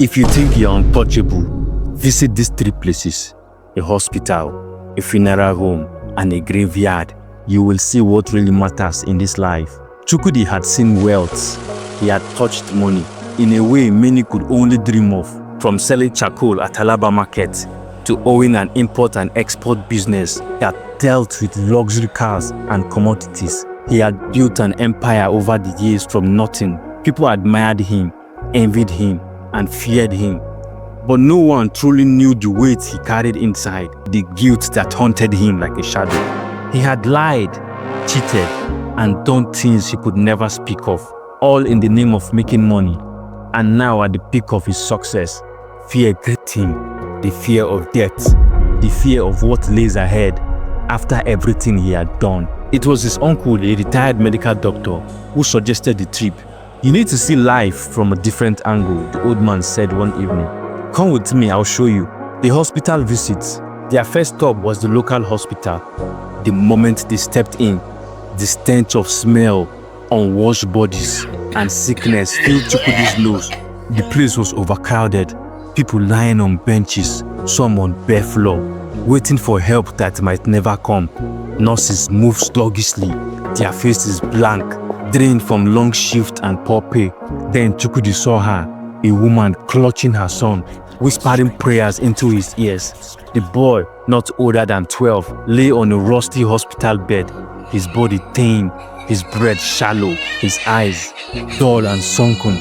If you think you're untouchable, visit these 3 places: a hospital, a funeral home, and a graveyard. You will see what really matters in this life. Chukwudi had seen wealth. He had touched money in a way many could only dream of. From selling charcoal at Alaba Market to owning an import and export business, he had dealt with luxury cars and commodities. He had built an empire over the years from nothing. People admired him, envied him, and feared him. But no one truly knew the weight he carried inside, the guilt that haunted him like a shadow. He had lied, cheated, and done things he could never speak of, all in the name of making money. And now at the peak of his success, fear gripped him. The fear of death, the fear of what lays ahead after everything he had done. It was his uncle, a retired medical doctor, who suggested the trip. "You need to see life from a different angle," the old man said one evening. "Come with me, I'll show you." The hospital visits. Their first stop was the local hospital. The moment they stepped in, the stench of smell, unwashed bodies, and sickness filled Chukwudi's nose. The place was overcrowded. People lying on benches, some on bare floor, waiting for help that might never come. Nurses moved sluggishly, their faces blank, drained from long shift and poor pay. Then Chukwudi saw her, a woman clutching her son, whispering prayers into his ears. The boy, not older than 12, lay on a rusty hospital bed, his body thin, his breath shallow, his eyes dull and sunken,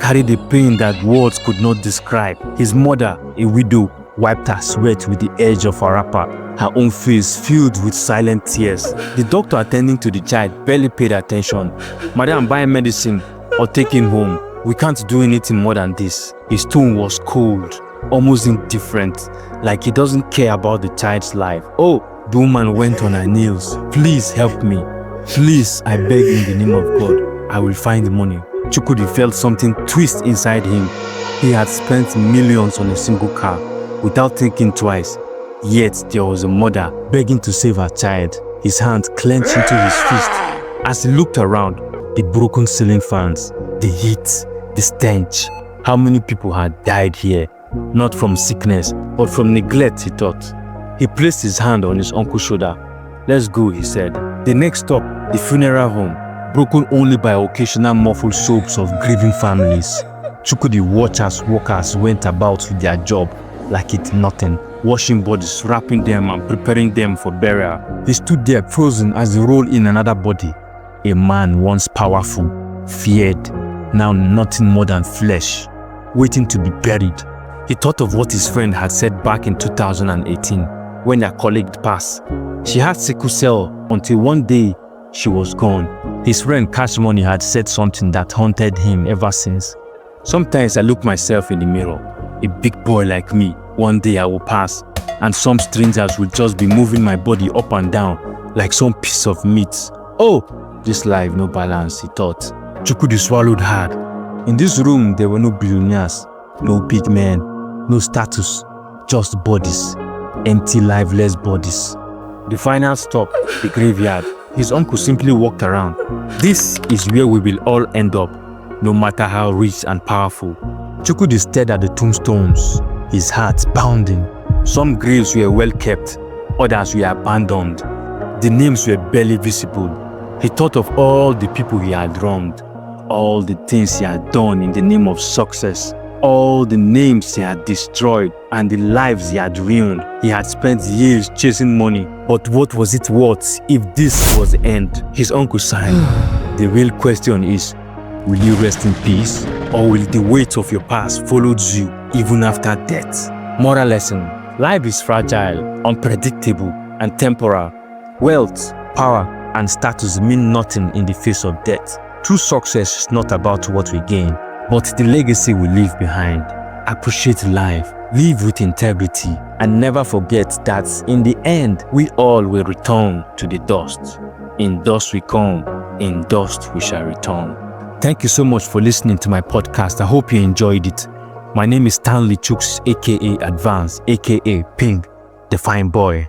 carried a pain that words could not describe. His mother, a widow, wiped her sweat with the edge of her wrapper, her own face filled with silent tears. The doctor attending to the child barely paid attention. "Madam, buy medicine or take him home. We can't do anything more than this." His tone was cold, almost indifferent, like he doesn't care about the child's life. "Oh," the woman went on her knees. "Please help me. Please, I beg in the name of God. I will find the money." Chukwudi felt something twist inside him. He had spent millions on a single car without thinking twice. Yet there was a mother begging to save her child. His hand clenched into his fist. As he looked around, the broken ceiling fans, the heat, the stench. How many people had died here? Not from sickness, but from neglect, he thought. He placed his hand on his uncle's shoulder. "Let's go," he said. The next stop, the funeral home, broken only by occasional muffled sobs of grieving families. Chukwudi watched as workers went about with their job like it's nothing, washing bodies, wrapping them and preparing them for burial. He stood there frozen as they rolled in another body. A man once powerful, feared, now nothing more than flesh, waiting to be buried. He thought of what his friend had said back in 2018 when their colleague passed. She had sickle cell until one day she was gone. His friend Cash Money had said something that haunted him ever since. "Sometimes I look myself in the mirror. A big boy like me, one day I will pass, and some strangers will just be moving my body up and down like some piece of meat. Oh, this life no balance," he thought. Chukwudi swallowed hard. In this room, there were no billionaires, no big men, no status, just bodies, empty, lifeless bodies. The final stop, the graveyard. His uncle simply walked around. "This is where we will all end up, no matter how rich and powerful." Chukwudi stared at the tombstones, his heart pounding. Some graves were well kept, others were abandoned. The names were barely visible. He thought of all the people he had wronged, all the things he had done in the name of success, all the names he had destroyed and the lives he had ruined. He had spent years chasing money, but what was it worth if this was the end? His uncle sighed. "The real question is, will you rest in peace, or will the weight of your past follow you even after death?" Moral lesson: life is fragile, unpredictable, and temporal. Wealth, power, and status mean nothing in the face of death. True success is not about what we gain, but the legacy we leave behind. Appreciate life, live with integrity, and never forget that in the end, we all will return to the dust. In dust we come, in dust we shall return. Thank you so much for listening to my podcast. I hope you enjoyed it. My name is Stanley Chuks, aka Advance, aka Ping, the fine boy.